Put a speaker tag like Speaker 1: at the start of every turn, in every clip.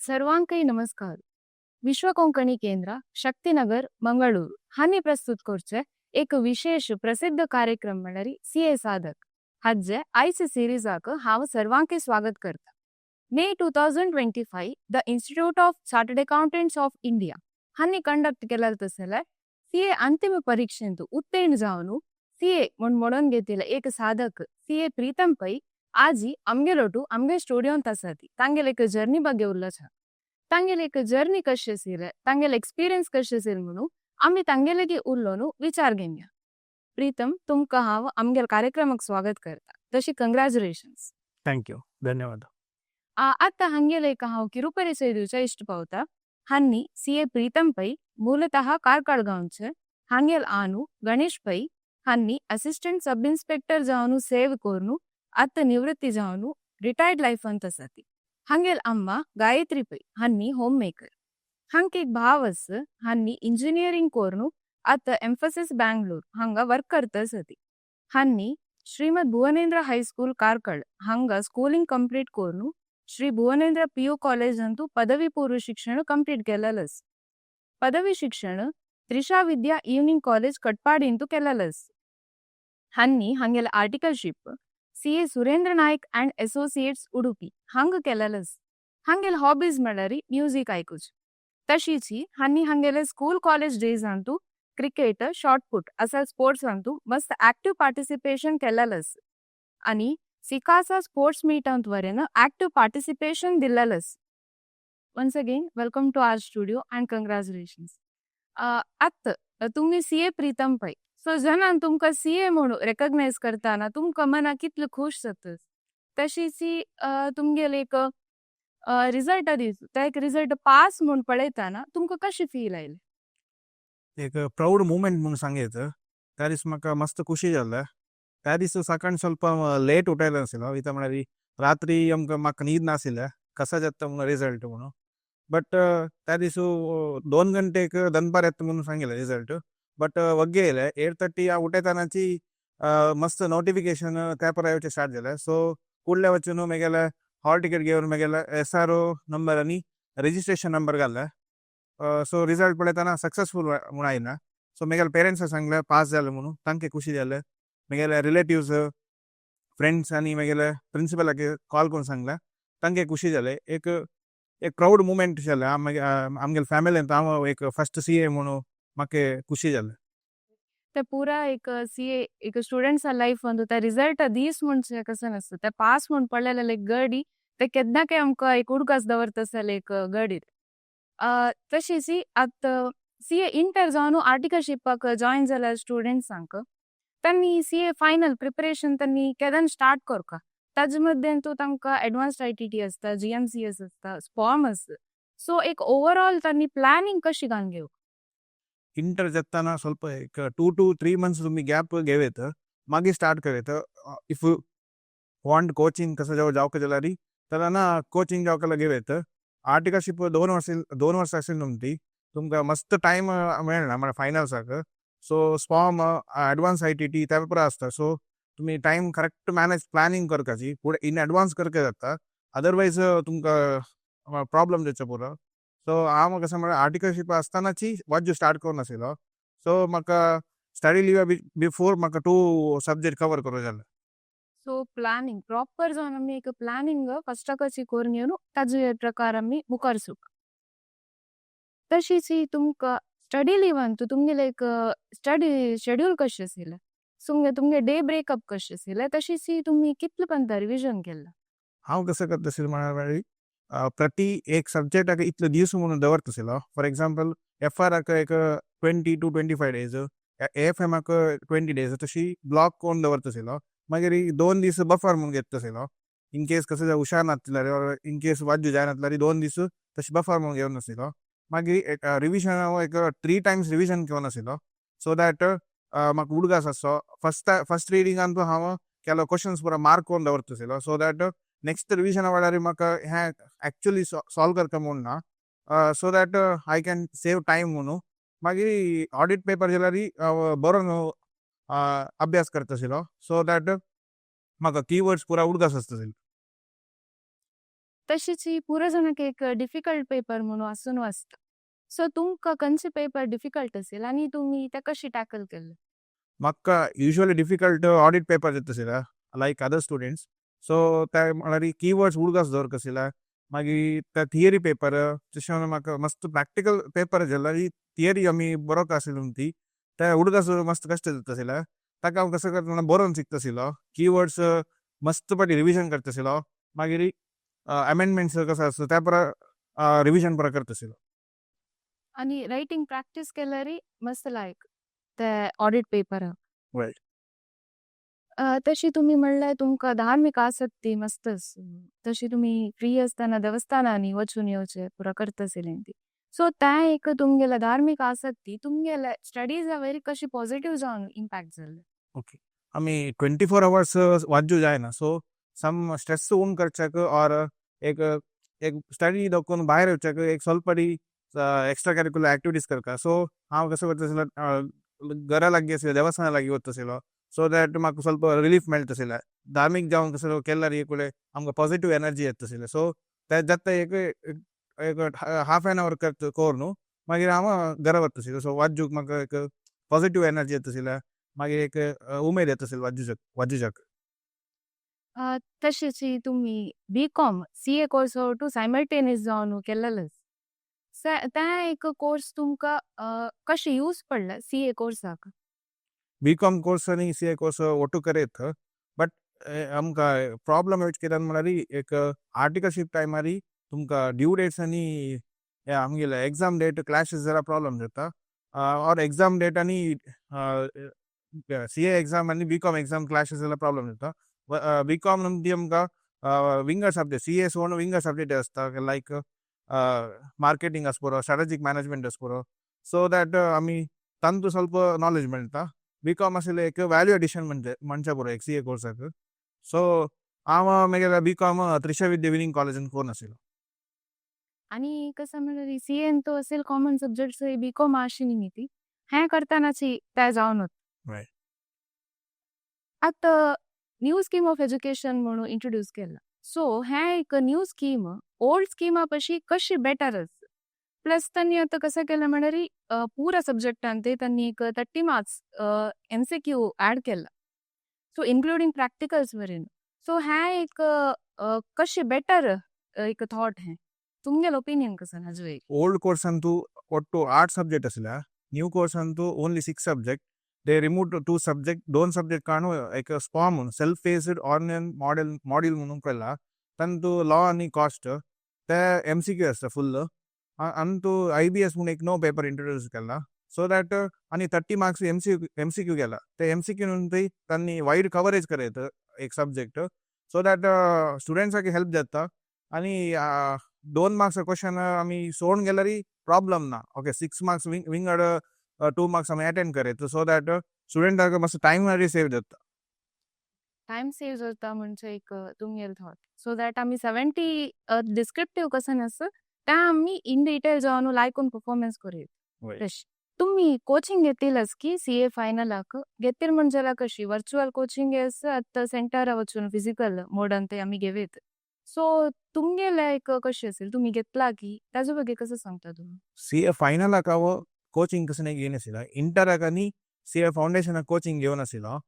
Speaker 1: सर्वांकೈ नमस्कार. विश्व कोंकणी केंद्र शक्तिनगर मंगळूर हानी प्रस्तुत करचे एक विशेष प्रसिद्ध कार्यक्रम म्हणल्यार सीए साधक हाजे आयचे सिरीजाक हांव सर्वांकय स्वागत करता. मे 2025 the institute of chartered accountants of India हानी कंडक्ट केला तसले सीए अंतिम परीक्षेंत उत्तीर्ण जावन सीए म्हणून घेतिल्ले एक साधक सीए प्रीतम पै आजी आमगेलोटू आमगे स्टुडियोंत आसात. तांगेल एक जर्नी ಬಗ್ಗೆ उल्लोच हा. तांगेल एक जर्नी कशी आशिल्ले, तांगेल एक्सपिरियन्स कशें आशिल्ले म्हणून आमी तांगेलेगी उरलोन विचार घेवया. प्रीतम, तुमकां हांव आमगेल कार्यक्रमाक स्वागत करता. तशी कंग्रॅच्युलेशन्स.
Speaker 2: थँक्यू, धन्यवाद.
Speaker 1: आता हांगेल एक हांव किरू परिचय दिवचे इश्ट पावता. हांनी सीए प्रीतम पै ಮೂಲತಃ ಕಾರ್ಕಳ गांवचे. हांगेल आनू गणेश पै हांनी असिस्टंट सब इन्स्पेक्टर जावन सेव कोरून आत निवृत्ती जावन रिटायर्ड लाईफ अंत आसात. हांगेल अम्मा गायत्री पै हांनी होम मेकर. हांक एक भाव आस. हांनी इंजिनियरिंग कोरून आत एम्फसिस बँगलोर हांगा वर्क करता आसात. हांनी श्रीमद भुवनेंद्र हायस्कूल कार्कळ हांगा स्कूलिंग कंप्लीट कोरून श्री भुवनेंद्र पीयू कॉलेज अंतू पदवी पूर्व शिक्षण कंप्लीट केलेलस. पदवी शिक्षण त्रिशा विद्या इवनिंग कॉलेज कटपाडी केलेलस. हांनी हांगेल articleship CA Surendra Nayak and associates Udupi हांग केलेलस. हांगेल हॉबीज म्हणल्यार म्युझिक आयकुच. तशीच हांनी हांगेले स्कूल कॉलेज डेज अंतू क्रिकेट, शॉर्टपुट असा स्पोर्ट्स अंतू मस्त ऍक्टिव्ह पार्टिसिपेशन केलेलस. आणि सिकासा स्पोर्ट्स मीटांत वरेन ऍक्टिव्ह पार्टिसिपेशन दिलेलस. Once again welcome to our studio and कंग्रॅच्युलेशन्स. आत तुम्ही सीए प्रीतम पै. सो जनान तुमकां सीए म्हणून रेकग्नायज करताना तुमकां मना कितले खुश जातस. तशीच तुमगेल एक रिझल्ट दीस त्या एक रिझल्ट पास म्हणून पळयताना तुमकां कशी फील आयले?
Speaker 2: एक प्रौड मुमेंट म्हणून सांगायचं. त्या दिस म्हाका मस्त खुशी जाल्ला. त्या दिस सकाळी ಸ್ವಲ್ಪ लेट उठायला नाशिल्लो. इता म्हळ्यार रात्री म्हाका न्हीद नाशिल्ले कसा जाता म्हणून रिझल्ट म्हणून. बट त्या दिस 2 गंटेक दनपार येता म्हणून सांगिल्लें रिझल्ट. बट वग्गे येयले 8:30 हांव उठयतानाची मस्त नोटिफिकेशन पेपर येवचे स्टार्ट जाले. सो कुडले वचून म्हगेले हॉल टिकेट घेवन म्हगेले SRO नंबर आनी रजिस्ट्रेशन नंबर घातले. सो रिझल्ट पळयताना सक्सेसफूल म्हणून आयला. सो म्हगेले पेरेंट्साक सांगलें पास जालें म्हणून. तांकां खुशी जालें. म्हगेले रिलेटिव्स, फ्रेंड्स आनी म्हगेले प्रिंसिपलाक कॉल करून सांगलें. तांकां खुशी जालें. एक प्राऊड मुमेंट जालें. आमगेले फॅमिलींत हांव एक फर्स्ट सीए म्हणून म्हाका खुशी जालें.
Speaker 1: ते पुरा एक सीए एक स्टुडंट्स लाईफ अंतू त्या रिझल्ट दीस म्हणचे कसं नसतं. ते पास म्हणून पडलेले एक गडी ते केन्नाकय आमकां एक उडकास दवरता एक गडीर. तशीच आतां सीए इंटर जावन आर्टिकलशिपाक जॉईन जाल्या स्टुडंट्सांक त्यांनी सीए फायनल प्रिपरेशन त्यांनी केदान स्टार्ट करका. ताजे मध्येन तू तांकां एडवान्स्ड ITT आसता, GMCS आसता, स्पॉम आसता. सो एक ओवरऑल त्यांनी प्लॅनिंग कशी घालून घेवक?
Speaker 2: इंटर जाताना ಸ್ವಲ್ಪ एक 2 to 3 months तुम्ही गॅप घेवेत मागीर स्टार्ट करेत. इफ वॉन्ट कोचिंग कसं जावक जाल्यार तर ना कोचिंग जावक घेवेत. आर्टिकलशिप 2 वर्स आशिल्ली न्हू तुमकां मस्त टायम मेळना म्हळ्यार फायनल्साक. सो स्पॉम एडवान्स ITT त्या पेपर आसता. सो तुम्ही टायम करेक्ट मॅनेज प्लॅनिंग करपाची पुढे इन एडवान्स करता जाता. अदरवायज तुमकां प्रॉब्लम जावचे पुरो. सो हांव कसं म्हळ्यार आर्टिकलशिप आसतनाची वाज्यो स्टार्ट करून नाशिल्लो. सो म्हाका स्टडी लिव्हा बिफोर म्हाका 2 सब्जेक्ट कवर करूं जाय.
Speaker 1: सो प्लॅनिंग प्रॉपर जावन आमी एक प्लॅनिंग फस्टाकच करून घेवन ताजे प्रकार आमी मुखार सुक. तशीच तुमकां स्टडी लिव्हान तुमगेले एक स्टडी शेड्यूल कशें आशिल्लें? तुमगे डे ब्रेकअप कशें आशिल्लें? तशीच तुमी कितले पर्यंत रिविजन केलां?
Speaker 2: हांव कसं करता आशिल्लो म्हळ्यार प्रति एक सब्जेक्टाक इतले दीस म्हणून दवरता आशिल्लो. फॉर एग्जांपल FRाक एक 20 to 25 days, AFMाक 20 days तशी ब्लॉक करून दवरता आशिल्लो. मागीर 2 दीस बफर म्हणून घेता आशिल्लो. इन केस कसं हुशार नासल्यार इन केस वाज्यो जायनासल्यार 2 दीस तशी बफर म्हणून घेवन आशिल्लो. मागीर रिविजन हांव एक 3 times रिविजन घेवन आशिल्लो. सो दॅट म्हाका उडगास आसचो. फर्स्ट रिडिंगान हांव केलो क्वेश्चन्स पुरो मार्क करून दवरता आशिल्लो. सो दॅट नेक्स्ट रिविजना वेळार म्हाका हें एक्चुअली सॉल्व करता म्हणून ना. So that I can save time म्हणून. मागीर ऑडिट पेपर जाल्यार बरोवन अभ्यास करता आशिल्लो. सो दॅट म्हाका कीवर्ड्स पुरा उडगास आसता आशिल्लो.
Speaker 1: तशीच पुरो जाणांक एक डिफिकल्ट पेपर म्हणून आसून आसता. सो तुमकां खंयचो पेपर डिफिकल्ट असेल आनी तुमी ते कशी टॅकल केले?
Speaker 2: म्हाका युजुअली डिफिकल्ट ऑडिट पेपर येतसिला लायक अदर स्टुडंट्स. सो ते म्हळ्यार कीवर्ड्स उडगास दवरक आशिल्ला. मागीर ते थियरी पेपर तशें म्हाका मस्त प्रॅक्टिकल पेपर जाल्यार थियरी आमी बरोवंक आशिल्ली ती ते उडगास मस्त कश्ट जातसिला. ताका हांव कसो करता बरोवन शिकतसिलो. कीवर्ड्स मस्त पाटी रिविजन करतसिलो. मागीर अमेंडमेंट्स कसो आसता त्या पर रिविजन पुरो करतसिलो.
Speaker 1: आनी रायटिंग प्रॅक्टीस केल्यार मस्त लायक ते ऑडिट पेपराक.
Speaker 2: रायट.
Speaker 1: तशी तुमी म्हणल्यार तुमकां धार्मीक आसक्ती मस्त आसा. तशी तुमी फ्री आसतना देवस्थानांनी वचून येवचें पुरो करतसिलें ती. सो तें एक तुमगेल्या धार्मीक आसक्ती तुमगेल्या स्टडीजा वयर कशी पॉझिटिव्ह जावन इम्पॅक्ट जाल्ले?
Speaker 2: ओके. आमी 24 hours वाचूं जायना. सो सम स्ट्रेस उण करच्याक और एक एक स्टडी दोकून भायर येवच्याक एक स्वल्पडी एक्स्ट्रा करिक्युलर एक्टिविटीज करता. सो हांव कसो करतसिलो घरा लागीं आशिल्ल्या देवस्थाना लागीं वतसिलो. सो दॅट म्हाका स्वल्प रिलीफ मेळटसिलें. धार्मीक जावन कसो केल्यार एक फुडें आमकां पॉझिटिव्ह एनर्जी येतसिलें. सो ते जाता एक एक हाफ एन आवर कोर न्हू. मागीर हांव घरा वतसिलो. सो वाचूंक म्हाका एक पॉझिटिव्ह एनर्जी येतसिलें. मागीर एक उमेद येतसिली वाचूच्याक.
Speaker 1: तशीच तुमी BCom CA. Course two simultaneous जावन केलेलो. तें एक कोर्स तुमकां कशें यूज पडला सी.ए. कोर्साक?
Speaker 2: बी.कॉम कोर्स आनी सी.ए. कोर्स ಒಟ್ಟು ಕರೆಯತ್. बट आमकां प्रॉब्लम एच कित्याक म्हळ्यार एक आर्टिकलशीप टायमार तुमकां ड्यू डेट्स आनी आमगेले एग्जाम डेट क्लॅशेस जाल्यार प्रॉब्लम जाता. और एग्जाम डेट आनी सी.ए. एग्जाम आनी बी.कॉम एग्जाम क्लॅशेस जाल्यार प्रॉब्लम जाता. बी.कॉम नुंती आमकां विंगर सब्जेक्ट सी.ए. सोडून विंगर सब्जेक्ट आसता लायक मार्केटिंग आस पुरो स्ट्रॅटेजीक मॅनेजमेंट आस पुरो. सो दॅट आमी तांतू स्वल्प नॉलेज मेळटा. बी.कॉम आशिल्लें एक वॅल्यू एडिशन म्हणच्या पुरो एक सी.ए. कोर्साक. सो हांव म्हगेलें बी.कॉम त्रिशा विद्या विनिंग कॉलेजान कोरून आशिल्लो.
Speaker 1: आनी कसं म्हणल्यार सी.एन तो असेल कॉमन सब्जेक्ट्स बी.कॉम आशिल्ली न्ही ती. हें करतानाची ते जावन वता.
Speaker 2: Right.
Speaker 1: आतां न्यू स्कीम ऑफ एज्युकेशन म्हणून इंट्रोड्यूस केला. सो हें एक न्यू स्कीम ओल्ड स्किमा पशी कशी बेटर आसा. प्लस त्यांनी आता कसं केलं म्हणल्यार पुरा सब्जेक्टान ते त्यांनी एक 30 मार्क्स MCQ ऍड केला. सो इन्क्लुडिंग प्रॅक्टिकल्स वरीन. सो हें एक कशी बेटर एक थॉट हें. तुमगेलो ओपिनियन कसं हाजो एक?
Speaker 2: ओल्ड कोर्सांतू ಒಟ್ಟು 8 सब्जेक्ट आसले. न्यू कोर्सांतू only 6 subject. They removed 2 subject. 2 subject काणू एक स्पॉम म्हणून सेल्फ फेस्ड ऑर्डिनल मॉड्यूल म्हणून केला. तांतू लॉ आनी कॉस्ट ते MCQ आसता फुल्ल. आनी IBS म्हणून एक नो पेपर इंट्रोड्यूस केला. सो दॅट आनी 30 मार्क्स MCQ गेला. ते MCQ नुंती तांणी वाईड कवरेज करयत एक सब्जेक्ट. सो दॅट स्टुडंट्साक हेल्प जाता. आनी 2 मार्क्स क्वेश्चन आमी सोडून गेल्यार प्रॉब्लम ना. ओके 6 मार्क्स विंगड 2 मार्क्स आमी अटेंड करयत. सो दॅट स्टुडंटाक मातसो टायम सेव जाता.
Speaker 1: टाइम सेव जाता म्हणजे एक तुमगेलो थॉट. सो दॅट आमी 70 डिस्क्रिप्टिव्ह क्वेश्चन आसा ते आमी इन डिटेल जावन लायकून परफॉर्मन्स करयत. तशी तुम्ही कोचिंग घेतिलास की सी.ए. फायनलाक घेतील म्हणजे कशी वर्चुअल कोचिंग आतां सेंटरा वचून फिजिकल मोडान ते आमी घेवेत. सो तुमगेले एक कशी असेल तुम्ही घेतला की ताजे बगे कसं सांगता तुम्ही?
Speaker 2: सी.ए. फायनलाक हांव कोचिंग कसं घेवन आशिल्लो. इंटराक आनी सी.ए. फावंडेशनाक कोचिंग घेवन आशिल्लो.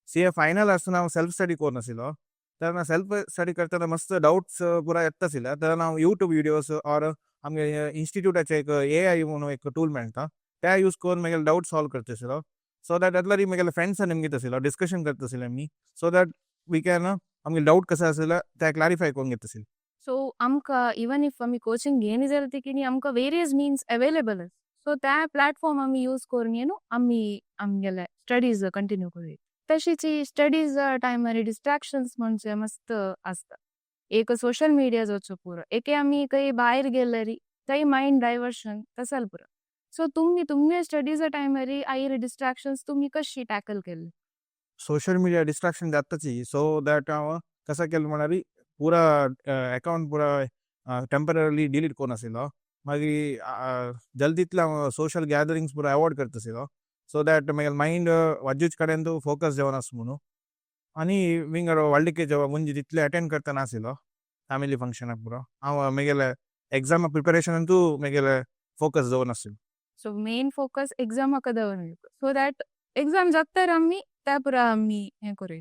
Speaker 2: सी.ए. फायनल आसतना हांव सेल्फ स्टडी करून आशिल्लो. तेन्ना सेल्फ स्टडी करतना मस्त डाउट्स पुरा येतासिल्ले. तेन्ना हांव यूट्यूब विडियोज और आमगे इन्स्टिट्यूटाचे एक AI म्हणून एक टूल मेळटा ते यूज करून म्हगेले डाउट सॉल्व करतासिल्लो. सो दॅट येतल्यार म्हगेले फ्रेंड्सान आमगे घेतासिल्लो डिस्कशन करतासिल्ले आमी. सो दॅट वी कॅन आमगे डाउट कसो आशिल्लो ते क्लॅरिफाय करून घेतासिल्ले.
Speaker 1: सो आमकां इवन इफ आमी कोचिंग घेयना जाल्यार तेकिनी आमकां वेरियस मीन्स अवेलेबल आसा. सो ते प्लॅटफॉर्म आमी यूज करून न्हू आमी आमगेले स्टडीज कंटिन्यू करूया. तशीच स्टडीज टायमार डिस्ट्रॅक्शन्स म्हणजे मस्त आसता. एक सोशल मिडिया जावचो पुरो. एके आमी खंय भायर गेल्यार थंय मायंड डायवर्शन तसाल पुरो. सो तुमगे स्टडीजा टायमार आयर डिस्ट्रॅक्शन्स तुमी कशी टॅकल केले?
Speaker 2: सोशल मिडिया डिस्ट्रॅक्शन जाताची. सो दॅट हांव कसं केलें म्हळ्यार पुरा अकाउंट पुरा टेम्पररी डिलीट करून आशिल्लो. मागीर जल्दीतले हांव सोशल गॅदरिंग्स पुरा अवॉयड करतासिल्लो. सो दॅट म्हगेलो मायंड वाजूच कडेन फोकस जावन आसा म्हणून. आनी विंगर व्हडले मुंजी तितले अटेंड करता नाशिल्लो. फॅमिली फंक्शनाक पुरो हांव म्हगेले एग्जामा प्रिपरेशन अंतू म्हगेले फोकस दवरून आसलो.
Speaker 1: सो मेन फोकस एग्जामाक दवरप सो दॅट एग्जाम जाता आमी त्या पुरा आमी हें करूय.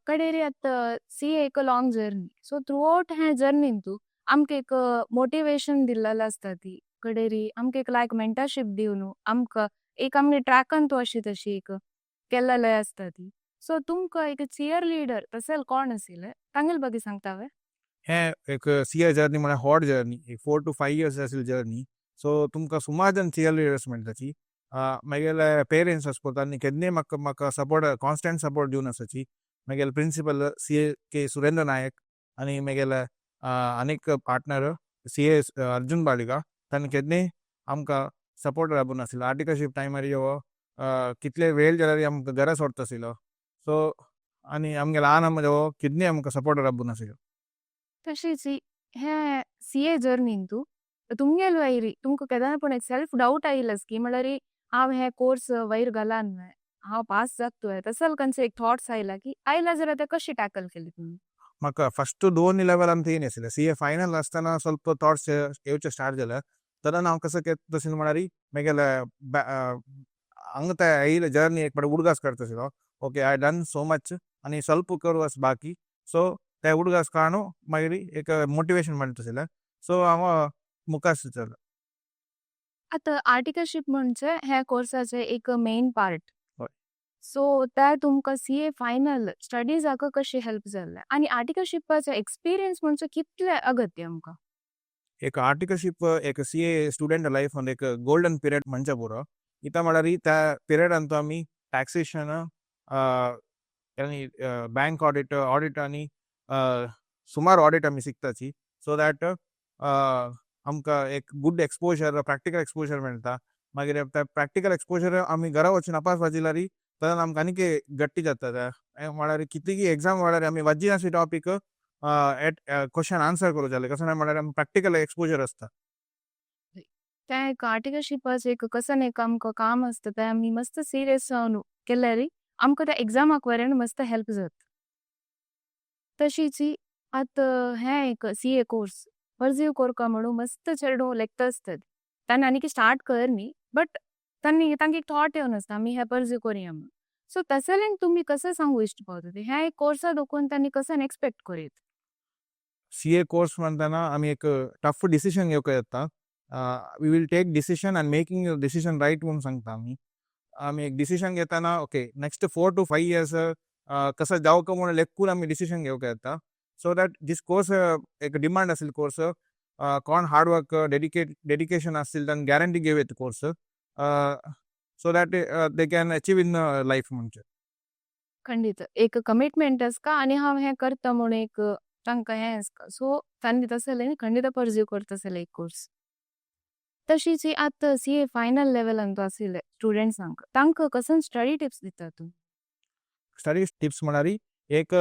Speaker 1: कडेरी आतां CA एक long journey so through out हे जर्नींतू आमकां एक मोटिवेशन दिल्लेलो आसता ती कडेरी आमकां एक लायक मेंटरशीप दिवन आमकां एक आमगे ट्रॅकान तो अशी तशी एक केल्लेले आसता ती. सो तुमकां एक चियर लिडर तसेल कोण आशिल्ले तांगेल बगी सांगता वे.
Speaker 2: हें एक CA जर्नी म्हळ्यार हॉट जर्नी एक 4 to 5 years आसली जर्नी. सो तुमकां सुमार जन CA लिडर्स मेळटाची. म्हगेले पेरेंट्स आसपो तांणी केन्ना म्हाका सपोर्ट कॉन्स्टंट सपोर्ट दिवन आसाची. म्हगेले प्रिंसिपल CA के सुरेंद्र नायक आनी म्हगेले आनीक पार्टनर CA अर्जुन बालिका तांणी केन्नाय आमकां सपोर्ट राबून आशिल्लो. आर्टिकलशीप टायमार यो कितले वेळ जाल्यार आमकां घरा सोडता आशिल्लो. सो आनी आमगे ल्हान आमचो केन्नाय आमकां सपोर्ट राबून आशिल्लो.
Speaker 1: तशीच हे CA जर्नींतू तुमगेल वैरी तुमकां केन्ना पूण एक सेल्फ डाऊट आयिल्लेस की म्हळ्यार हांव हे कोर्स वयर घालान हांव पास जातोय तसल खंयचे एक थॉट्स आयला की आयला जाल्यार ते कशी टॅकल केली तुमी.
Speaker 2: म्हाका फस्ट 2 लेवल आमकां येय नाशिल्ले. CA फायनल आसतना ಸ್ವಲ್ಪ थॉट्स येवचे स्टार्ट जाले. तेन्ना हांव कसो केत आशिल्लो म्हळ्यार म्हगेले हांगा ते येयले जर्नी एक पाटी उडगास करता आशिल्लो. Okay I done so much आनी ಸ್ವಲ್ಪ करवस बाकी. सो ते उडगास काणू मागीर एक मोटिवेशन मेळटा आशिल्लें. सो हांव मुखार चल्लो.
Speaker 1: आतां आर्टिकलशीप म्हणजे हे कोर्साचे एक मेन पार्ट.
Speaker 2: हय.
Speaker 1: सो ते तुमकां CA फायनल स्टडीजाक कशी हेल्प जाल्ले आनी आर्टिकलशिपाचो एक्सपिरियन्स म्हणजे कितले अगत्य आमकां.
Speaker 2: एक आर्टिकलशीप एक CA स्टुडंट लायफान एक गोल्डन पिरियड म्हणचे पुरो. कित्याक म्हळ्यार त्या पिरियडांतू आमी टॅक्सेशन आनी बँक ऑडिट आनी सुमार ऑडिट आमी शिकताची. सो दॅट आमकां एक गूड एक्सपोजर प्रॅक्टिकल एक्सपोजर मेळटा. मागीर त्या प्रॅक्टिकल एक्सपोजर आमी घरा वचून नापास वाचिल्यार तेन्ना आमकां आनीक गट्टी जाता. म्हळ्यार कितलीय एग्जाम म्हळ्यार आमी वाजी नासली टॉपीक क्वेश्चन आन्सर करूं जाले कसं नाही म्हळ्यार प्रॅक्टिकल एक्सपोजर आसता.
Speaker 1: ते एक आर्टिकलशिपाचें एक कसन एक आमकां काम आसता ते आमी मस्त सिरियस जावन केल्यार आमकां त्या एग्जामाक व्हरेन मस्त हेल्प जाता. तशीच आतां हें एक CA कोर्स परजीव कोरपा म्हणून मस्त चेडूं लेखता आसतात तांणी आनीक स्टार्ट करनी बट तांकां एक थॉट येवन आसता आमी हे परजीव कोरया म्हणून. सो तसलें तुमी कसं सांगू इश्ट पावता हें एक कोर्सा दोकून तांणी कसं एक्सपेक्ट करीत.
Speaker 2: CA कोर्स म्हणटना आमी एक टफ डिसिशन घेवंक येता. We will take decision and making decision right म्हणून सांगता आमी एक डिसिशन घेताना ओके नेक्स्ट 4 to 5 years कसं जावंक म्हणून लेखून आमी डिसिशन घेवंक येता. सो दॅट दीस कोर्स एक डिमांड आसले कोर्स कोण हार्डवर्क डेडिकेशन आसतील तांकां गॅरंटी घेव येता course. So that they can achieve in life म्हणजे
Speaker 1: खंडित एक कमिटमेंट आसका आनी हांव हें करता म्हणून एक तांकां हें आसका. सो तांणी तसलें खंडित परजीव करता आसले एक कोर्स. तशीच आतां CA फायनल लेवलांत आशिल्ले स्टुडंट्सांक तांकां कसं स्टडी टिप्स दिता तूं.
Speaker 2: स्टडी टिप्स म्हळ्यार एक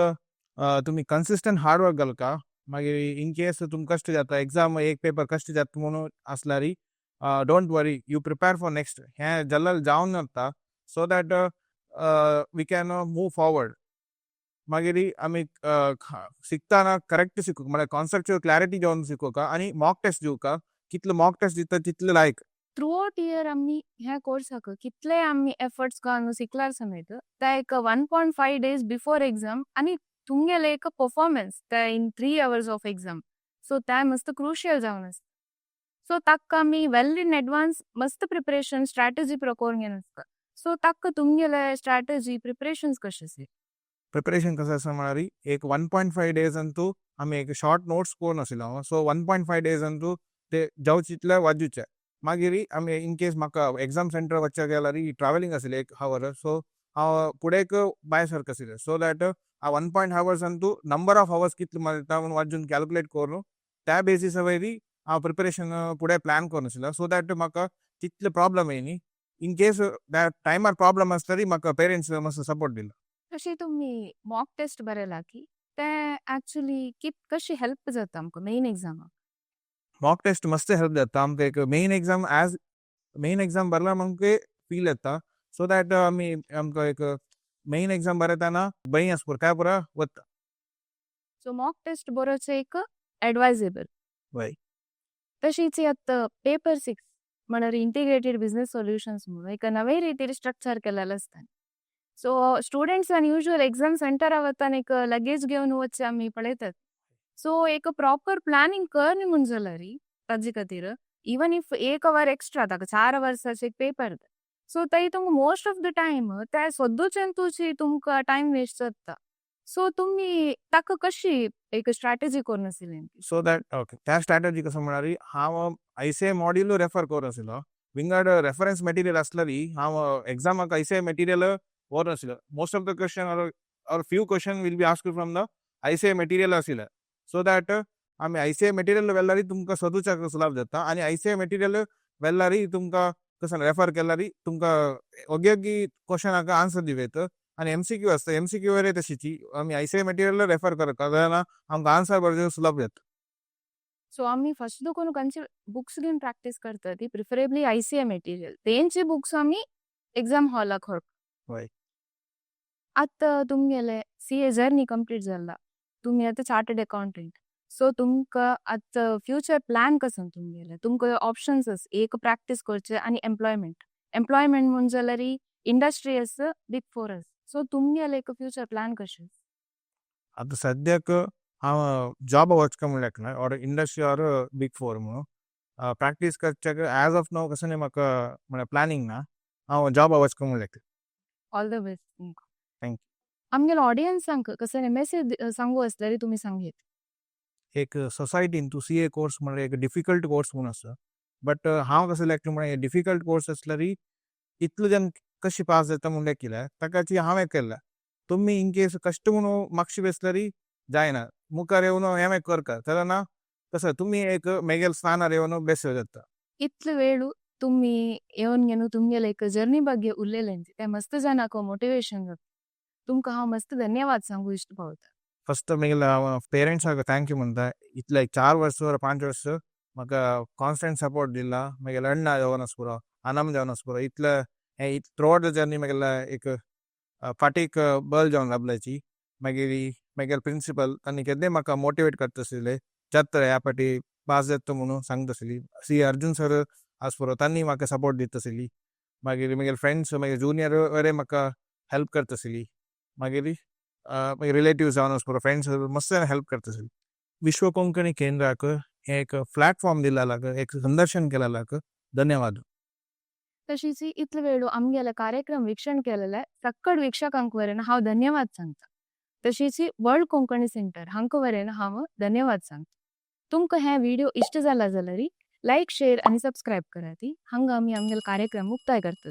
Speaker 2: तुमी कन्सिस्टंट हार्डवर्क घालका. मागीर इन केस तुमकां कश्ट जाता एग्जाम एक पेपर कश्ट जाता म्हणून आसल्यार don't worry you prepare for next हें जाल्यार जावन वता. So that we can move forward. मागीर आमी शिकतना करेक्ट शिकूंक म्हळ्यार कॉन्सेप्च्युअल क्लॅरिटी घेवन शिकोवका आनी मॉक टेस्ट दिवका. कितले मॉक टेस्ट दिता तितले लायक.
Speaker 1: थ्रू आउट इयर आमी ह्या कोर्साक कितले आमी एफर्ट्स घालून शिकल्यार समेत ते एक 1.5 days बिफोर एग्जाम आनी तुमगेले एक परफॉर्मन्स ते in 3 hours of exam. So ते मस्त क्रुशियल जावन आसता. सो ताका आमी वेल इन एडवान्स मस्त प्रिपरेशन स्ट्रॅटेजी करून घेवन आसता. सो ताका तुमगेले स्ट्रॅटेजी प्रिपरेशन्स कशे आसा.
Speaker 2: प्रिपरेशन कसं आसा म्हळ्यार एक 1.5 days अंतू आमी एक शॉर्ट नोट्स करून आशिल्लो. सो 1.5 days अंतू ते जावचे तितले वाजूचे. मागीर आमी इन केस म्हाका एग्जाम सेंटर वचचे गेल्यार ट्रॅव्हलिंग आशिल्लें 1 hour. सो हांव फुडें भायर सरता आशिल्लें. सो दॅट आ 1.5 hours अंतू नंबर ऑफ hours कितले मारता म्हणून वाजून कॅल्कुलेट करून त्या बेसिसा वयरी हांव प्रिपरेशन फुडें प्लॅन करून आशिल्लो. सो दॅट म्हाका तितले प्रॉब्लम येयनी. इन केस त्या टायमार प्रॉब्लम आसतरी म्हाका पेरेंट्स मातसो सपोर्ट दिलो.
Speaker 1: तशी तुमी मॉक टेस्ट बरयला की ते एक्चुअली कशी हेल्प जाता आमकां मेन एग्जामाक.
Speaker 2: मॉक टेस्ट मस्त हेल्प जाता आमकां एक मेन एग्जाम बरला आमकां फील येता. सो दॅट आमी आमकां एक मेन एग्जाम बरयतना बरी आसता काय पुरा वता.
Speaker 1: सो मॉक टेस्ट बरोवचे एक ॲडवायजेबल.
Speaker 2: वय
Speaker 1: तशीच आतां पेपर 6 म्हणल्यार इंटिग्रेटेड बिझनेस सॉल्युशन्स म्हणून एक नवे रितीन स्ट्रक्चर केलेलें आसता. सो स्टुडंट्स यूजुअल एग्जाम सेंटरा वतान एक लगेज घेवन वचचें आमी पळयतात. सो एक प्रॉपर प्लॅनिंग करना म्हूण जाल्यार ताजे खातीर इवन इफ 1 वर एक्स्ट्रा ताका 4 वर्साचे एक पेपर सो थंय तुमकां मोस्ट ऑफ द टायम त्या सोदूच्यान तुमकां टायम वेस्ट जाता. सो तुमी ताका कशी एक स्ट्रॅटेजी करून आशिल्ली?
Speaker 2: सो दॅट ओके त्या स्ट्रॅटजी कसं म्हणल्यार हांव ICAI मॉड्यूल रेफर करून आशिल्लो. विंगड रेफरन्स मटेरियल आसलेली हांव एग्जामाक ICAI मटेरियल व्हरून आशिल्लो. Most of the question or few question will be asked from the ICAI material आशिल्लें. सो दॅट आमी ICAI मटेरियल व्हेल्यार तुमकां सोदूच्याक सुलाभ जाता आनी ICAI मटेरियल व्हेल्यार तुमकां कसं रेफर केल्यार तुमकां ओगी ओगी क्वेश्चनाक आन्सर दिवेत आनी MCQ आसता. MCQ वरे तशीची आमी ICAI मटेरियल रेफर करता जाल्यार आमकां आन्सर बरोवपाक सुलभ जाता.
Speaker 1: सो आमी फर्स्ट देखून खंयचे बुक्स घेवन प्रॅक्टीस करता ती प्रिफरेबली ICAI मटेरियल तेंची बुक्स आमी एग्जाम हॉलाक व्हरता.
Speaker 2: वय
Speaker 1: आतां तुमगेले CA जर्नी कंप्लीट जाला. तुमी आतां चार्टर्ड अकाउंटंट. सो तुमकां आतां फ्युचर प्लॅन कसो तुमगेले? तुमकां ऑप्शन्स आसा. एक प्रॅक्टीस करचें आनी एम्प्लॉयमेंट. एम्प्लॉयमेंट म्हूण जाल्यार इंडस्ट्री आसा, बिग 4 आसा. सो तुमगेले एक फ्युचर प्लॅन कशें?
Speaker 2: आतां सद्याक हांव जॉब वचका म्हणल्याक ना ऑर इंडस्ट्री ऑर बिग 4 म्हणून प्रॅक्टीस करच्याक एज ऑफ नाव कसं न्ही म्हाका म्हळ्यार प्लॅनिंग ना. हांव जॉब वचका म्हणल्याक.
Speaker 1: ऑल द बेस्ट तुमकां.
Speaker 2: थँक
Speaker 1: आमगेल्या ऑडियन्सांक कसं मेसेज सांगू आसल्यार तुमी सांगीत.
Speaker 2: एक सोसायटीन तूं CA कोर्स म्हणल्यार एक डिफिकल्ट कोर्स म्हणून आसा. बट हांव कसो सिलेक्ट म्हळ्यार डिफिकल्ट कोर्स आसल्यार इतलो जन कशी पास जाता म्हणल्यार कित्याक ताकाची हांवें केला. तुमी इन केस कश्ट म्हणून मागशी बेसल्यार जायना. मुखार येवन हें करता जाल्यार ना कसं तुमी एक मेगेल स्थानार येवन बेसो जाता.
Speaker 1: इतलो वेळू तुमी येवन घेवन तुमगेले एक जर्नी ಬಗ್ಗೆ उलयलें तें मस्त जनाक मोटिवेशन जाता. तुमकां हांव मस्त धन्यवाद सांगू इश्ट पावता.
Speaker 2: फर्स्ट मेगेल हांव पेरेंट्साक थँक्यू म्हणटा. इतले 4 वर्स वा 5 वर्स म्हाका कॉन्स्टंट सपोर्ट दिला. म्हगेलो अण्णा जावन आस पुरो, आनंद जावन आस पुरो. इतले हें थ्रू आउट द जर्नी म्हगेला एक फाटीक बल जावन लाभल्याची. म्हगेल प्रिंसिपल तांणी केन्ना म्हाका मोटिवेट करता आशिल्ले. जाता ह्या फाटी पास जाता म्हणून सांगता आशिल्ली. CA अर्जुन सर आस पुरो तांणी म्हाका सपोर्ट दिता आशिल्ली. मागीर म्हगेले फ्रेंड्स म्हगे जुनियर वरे म्हाका हेल्प करता आशिल्ली. मागीर मागीर रिलेटिव्स जावन आस पुरो फ्रेंड्स मस्त हेल्प करता आशिल्ली. विश्व कोंकणी केंद्राक हें एक प्लॅटफॉर्म दिलेलाक एक संदर्शन केलेलाक धन्यवाद.
Speaker 1: तशीच इतलो वेळू आमगेले कार्यक्रम वीक्षण केलेले सक्कड वीक्षकांक वरेन हांव धन्यवाद सांगता. तशीच वर्ल्ड कोंकणी सेंटर हांकां वरेन हांव धन्यवाद सांगता. तुमकां हे व्हिडिओ इश्ट जाला जाल्यार लायक शेअर आनी सबस्क्रायब करात. हांगा आमी आमगेलो कार्यक्रम मुक्ताय करता.